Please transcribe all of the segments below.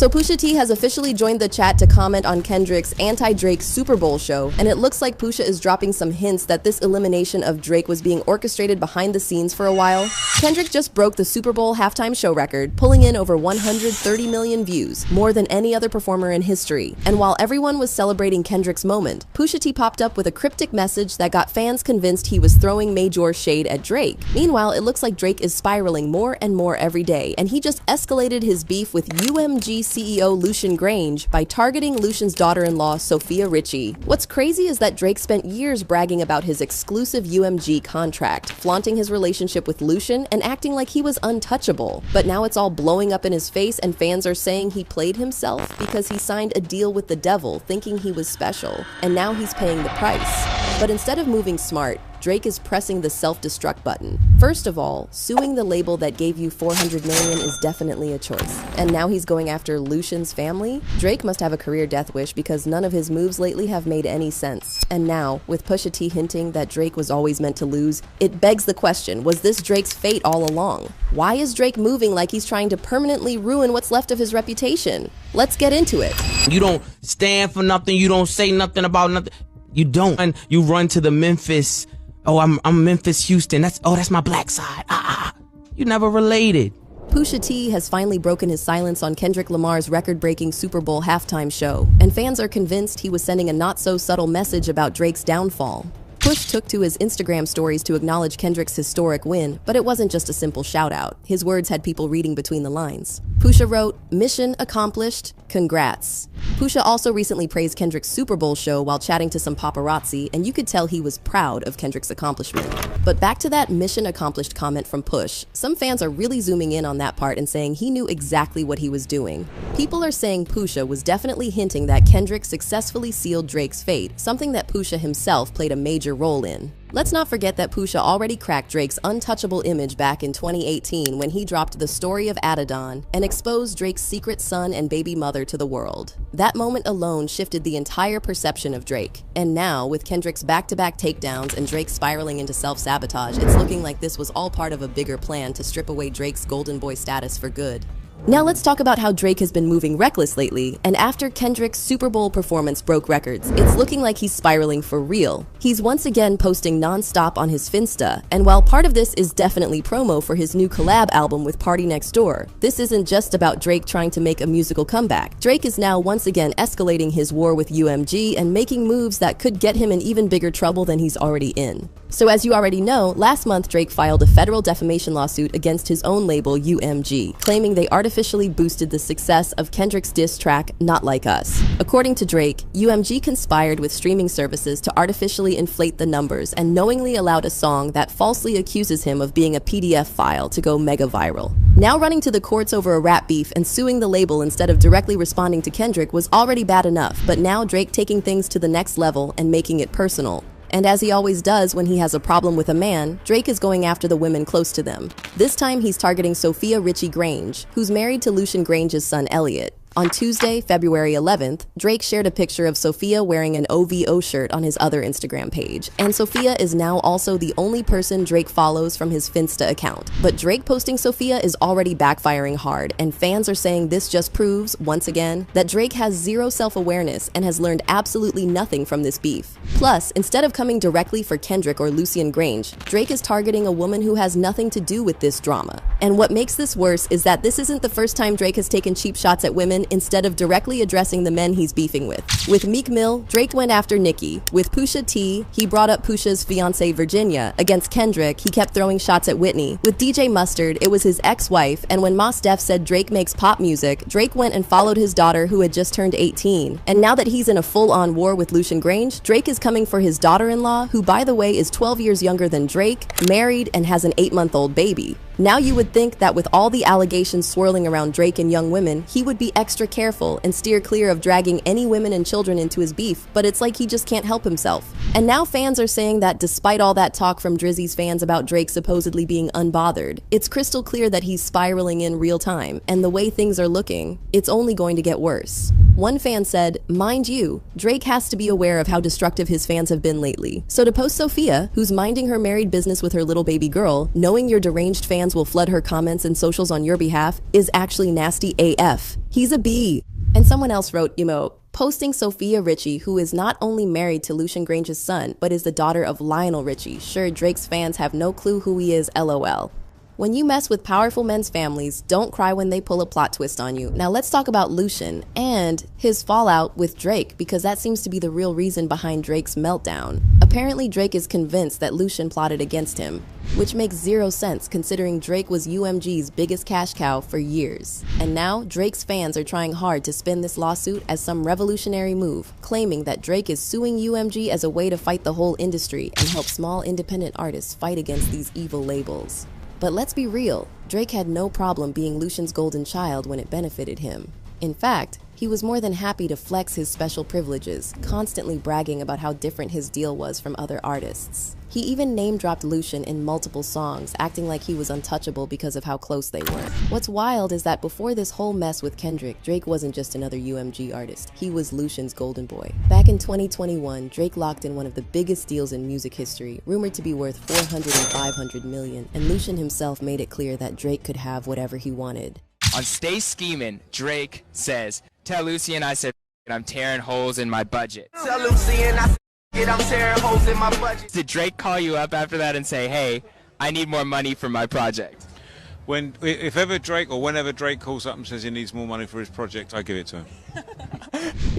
So Pusha T has officially joined the chat to comment on Kendrick's anti-Drake Super Bowl show, and it looks like Pusha is dropping some hints that this elimination of Drake was being orchestrated behind the scenes for a while. Kendrick just broke the Super Bowl halftime show record, pulling in over 130 million views, more than any other performer in history. And while everyone was celebrating Kendrick's moment, Pusha T popped up with a cryptic message that got fans convinced he was throwing major shade at Drake. Meanwhile, it looks like Drake is spiraling more and more every day, and he just escalated his beef with UMG CEO Lucian Grainge by targeting Lucian's daughter-in-law, Sofia Richie. What's crazy is that Drake spent years bragging about his exclusive UMG contract, flaunting his relationship with Lucian and acting like he was untouchable. But now it's all blowing up in his face, and fans are saying he played himself because he signed a deal with the devil thinking he was special, and now he's paying the price. But instead of moving smart, Drake is pressing the self-destruct button. First of all, suing the label that gave you $400 million is definitely a choice. And now he's going after Lucian's family? Drake must have a career death wish because none of his moves lately have made any sense. And now, with Pusha T hinting that Drake was always meant to lose, it begs the question, was this Drake's fate all along? Why is Drake moving like he's trying to permanently ruin what's left of his reputation? Let's get into it. You don't stand for nothing, you don't say nothing about nothing. You don't. And you run to the Memphis. Oh, I'm Memphis, Houston. That's my black side. You never related. Pusha T has finally broken his silence on Kendrick Lamar's record-breaking Super Bowl halftime show, and fans are convinced he was sending a not-so-subtle message about Drake's downfall. Push took to his Instagram stories to acknowledge Kendrick's historic win, but it wasn't just a simple shout-out. His words had people reading between the lines. Pusha wrote, "Mission accomplished, congrats." Pusha also recently praised Kendrick's Super Bowl show while chatting to some paparazzi, and you could tell he was proud of Kendrick's accomplishment. But back to that mission accomplished comment from Push. Some fans are really zooming in on that part and saying he knew exactly what he was doing. People are saying Pusha was definitely hinting that Kendrick successfully sealed Drake's fate, something that Pusha himself played a major role in. Let's not forget that Pusha already cracked Drake's untouchable image back in 2018 when he dropped The Story of Adidon and exposed Drake's secret son and baby mother to the world. That moment alone shifted the entire perception of Drake. And now, with Kendrick's back-to-back takedowns and Drake spiraling into self-sabotage, it's looking like this was all part of a bigger plan to strip away Drake's golden boy status for good. Now let's talk about how Drake has been moving reckless lately, and after Kendrick's Super Bowl performance broke records, it's looking like he's spiraling for real. He's once again posting non-stop on his Finsta, and while part of this is definitely promo for his new collab album with Party Next Door, this isn't just about Drake trying to make a musical comeback. Drake is now once again escalating his war with UMG and making moves that could get him in even bigger trouble than he's already in. So as you already know, last month Drake filed a federal defamation lawsuit against his own label UMG, claiming they artificially boosted the success of Kendrick's diss track, Not Like Us. According to Drake, UMG conspired with streaming services to artificially inflate the numbers and knowingly allowed a song that falsely accuses him of being a PDF file to go mega viral. Now running to the courts over a rap beef and suing the label instead of directly responding to Kendrick was already bad enough, but now Drake taking things to the next level and making it personal. And as he always does when he has a problem with a man, Drake is going after the women close to them. This time he's targeting Sofia Richie Grainge, who's married to Lucian Grainge's son Elliot. On Tuesday, February 11th, Drake shared a picture of Sofia wearing an OVO shirt on his other Instagram page, and Sofia is now also the only person Drake follows from his Finsta account. But Drake posting Sofia is already backfiring hard, and fans are saying this just proves, once again, that Drake has zero self-awareness and has learned absolutely nothing from this beef. Plus, instead of coming directly for Kendrick or Lucian Grainge, Drake is targeting a woman who has nothing to do with this drama. And what makes this worse is that this isn't the first time Drake has taken cheap shots at women instead of directly addressing the men he's beefing with. With Meek Mill, Drake went after Nicki. With Pusha T, he brought up Pusha's fiancée Virginia. Against Kendrick, he kept throwing shots at Whitney. With DJ Mustard, it was his ex-wife, and when Mos Def said Drake makes pop music, Drake went and followed his daughter who had just turned 18. And now that he's in a full-on war with Lucian Grainge, Drake is coming for his daughter-in-law, who by the way is 12 years younger than Drake, married, and has an 8-month-old baby. Now you would think that with all the allegations swirling around Drake and young women, he would be extra careful and steer clear of dragging any women and children into his beef, but it's like he just can't help himself. And now fans are saying that despite all that talk from Drizzy's fans about Drake supposedly being unbothered, it's crystal clear that he's spiraling in real time, and the way things are looking, it's only going to get worse. One fan said, "Mind you, Drake has to be aware of how destructive his fans have been lately. So to post Sofia, who's minding her married business with her little baby girl, knowing your deranged fans will flood her comments and socials on your behalf, is actually nasty AF. He's a B." And someone else wrote, posting Sofia Richie, who is not only married to Lucian Grainge's son, but is the daughter of Lionel Richie. Sure, Drake's fans have no clue who he is, LOL. When you mess with powerful men's families, don't cry when they pull a plot twist on you. Now let's talk about Lucian and his fallout with Drake, because that seems to be the real reason behind Drake's meltdown. Apparently Drake is convinced that Lucian plotted against him, which makes zero sense considering Drake was UMG's biggest cash cow for years. And now Drake's fans are trying hard to spin this lawsuit as some revolutionary move, claiming that Drake is suing UMG as a way to fight the whole industry and help small independent artists fight against these evil labels. But let's be real, Drake had no problem being Lucian's golden child when it benefited him. In fact, he was more than happy to flex his special privileges, constantly bragging about how different his deal was from other artists. He even name-dropped Lucian in multiple songs, acting like he was untouchable because of how close they were. What's wild is that before this whole mess with Kendrick, Drake wasn't just another UMG artist, he was Lucian's golden boy. Back in 2021, Drake locked in one of the biggest deals in music history, rumored to be worth 400 and 500 million, and Lucian himself made it clear that Drake could have whatever he wanted. On Stay Schemin', Drake says, "Tell Lucian I said I'm tearing holes in my budget." Tell Lucian I'm tearing holes in my budget. Did Drake call you up after that and say, "Hey, I need more money for my project"? If ever Drake or whenever Drake calls up and says he needs more money for his project, I give it to him.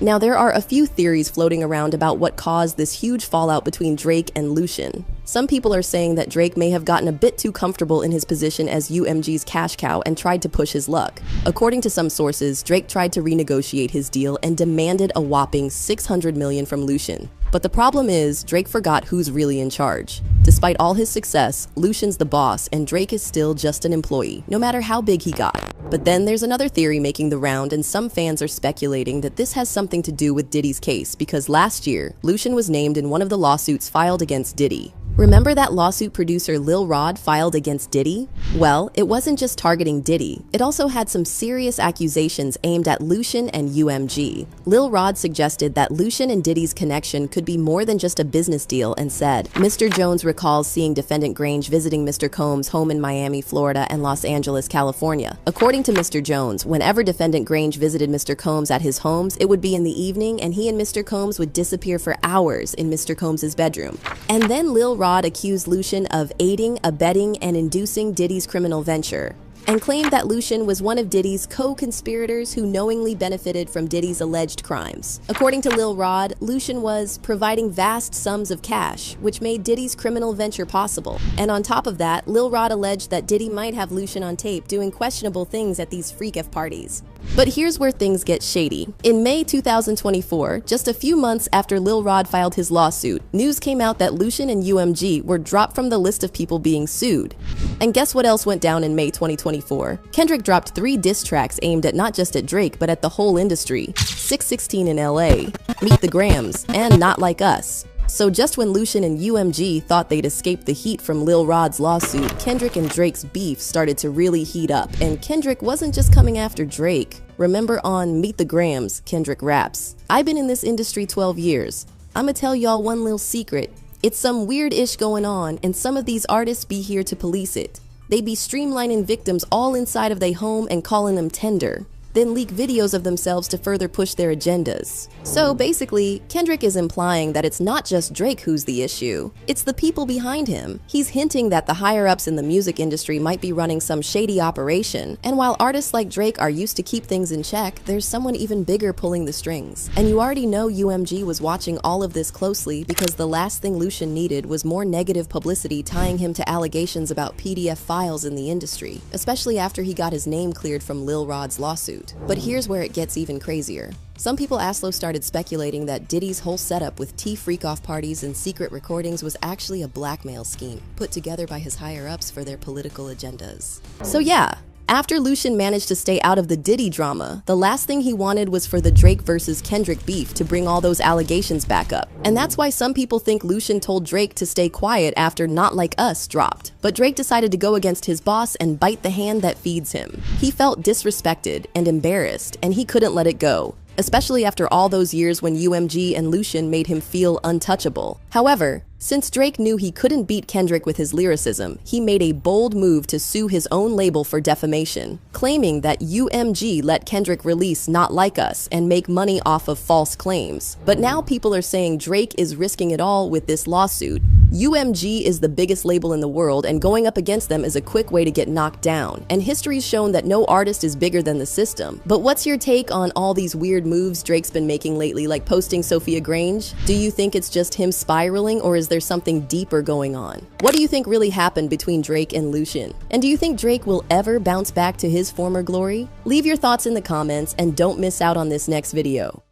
Now, there are a few theories floating around about what caused this huge fallout between Drake and Lucian. Some people are saying that Drake may have gotten a bit too comfortable in his position as UMG's cash cow and tried to push his luck. According to some sources, Drake tried to renegotiate his deal and demanded a whopping $600 million from Lucian. But the problem is, Drake forgot who's really in charge. Despite all his success, Lucian's the boss and Drake is still just an employee, no matter how big he got. But then there's another theory making the round, and some fans are speculating that this has something to do with Diddy's case, because last year, Lucian was named in one of the lawsuits filed against Diddy. Remember that lawsuit producer Lil Rod filed against Diddy? Well, it wasn't just targeting Diddy. It also had some serious accusations aimed at Lucian and UMG. Lil Rod suggested that Lucian and Diddy's connection could be more than just a business deal and said, Mr. Jones recalls seeing Defendant Grainge visiting Mr. Combs' home in Miami, Florida and Los Angeles, California. According to Mr. Jones, whenever Defendant Grainge visited Mr. Combs at his homes, it would be in the evening and he and Mr. Combs would disappear for hours in Mr. Combs' bedroom. And then Lil Rod accused Lucian of aiding, abetting, and inducing Diddy's criminal venture, and claimed that Lucian was one of Diddy's co-conspirators who knowingly benefited from Diddy's alleged crimes. According to Lil Rod, Lucian was providing vast sums of cash, which made Diddy's criminal venture possible. And on top of that, Lil Rod alleged that Diddy might have Lucian on tape doing questionable things at these freak-F parties. But here's where things get shady. In May 2024, just a few months after Lil Rod filed his lawsuit, news came out that Lucian and UMG were dropped from the list of people being sued. And guess what else went down in May 2024? Kendrick dropped 3 diss tracks aimed at not just at Drake, but at the whole industry. 616 in LA, Meet the Grams, and Not Like Us. So just when Lucian and UMG thought they'd escaped the heat from Lil Rod's lawsuit, Kendrick and Drake's beef started to really heat up, and Kendrick wasn't just coming after Drake. Remember on Meet the Grams, Kendrick raps, "I've been in this industry 12 years. I'ma tell y'all one little secret. It's some weird-ish going on, and some of these artists be here to police it. They be streamlining victims all inside of their home and calling them tender, then leak videos of themselves to further push their agendas." So basically, Kendrick is implying that it's not just Drake who's the issue, it's the people behind him. He's hinting that the higher-ups in the music industry might be running some shady operation, and while artists like Drake are used to keep things in check, there's someone even bigger pulling the strings. And you already know UMG was watching all of this closely because the last thing Lucian needed was more negative publicity tying him to allegations about PDF files in the industry, especially after he got his name cleared from Lil Rod's lawsuit. But here's where it gets even crazier. Some people Aslo started speculating that Diddy's whole setup with freak-off parties and secret recordings was actually a blackmail scheme put together by his higher-ups for their political agendas. So yeah, after Lucian managed to stay out of the Diddy drama, the last thing he wanted was for the Drake versus Kendrick beef to bring all those allegations back up. And that's why some people think Lucian told Drake to stay quiet after Not Like Us dropped. But Drake decided to go against his boss and bite the hand that feeds him. He felt disrespected and embarrassed, and he couldn't let it go. especially after all those years when UMG and Lucian made him feel untouchable. However, since Drake knew he couldn't beat Kendrick with his lyricism, he made a bold move to sue his own label for defamation, claiming that UMG let Kendrick release Not Like Us and make money off of false claims. But now people are saying Drake is risking it all with this lawsuit. UMG is the biggest label in the world, and going up against them is a quick way to get knocked down. And history's shown that no artist is bigger than the system. But what's your take on all these weird moves Drake's been making lately, like posting Sofia Richie? Do you think it's just him spiraling, or is there something deeper going on? What do you think really happened between Drake and Lucian? And do you think Drake will ever bounce back to his former glory? Leave your thoughts in the comments and don't miss out on this next video.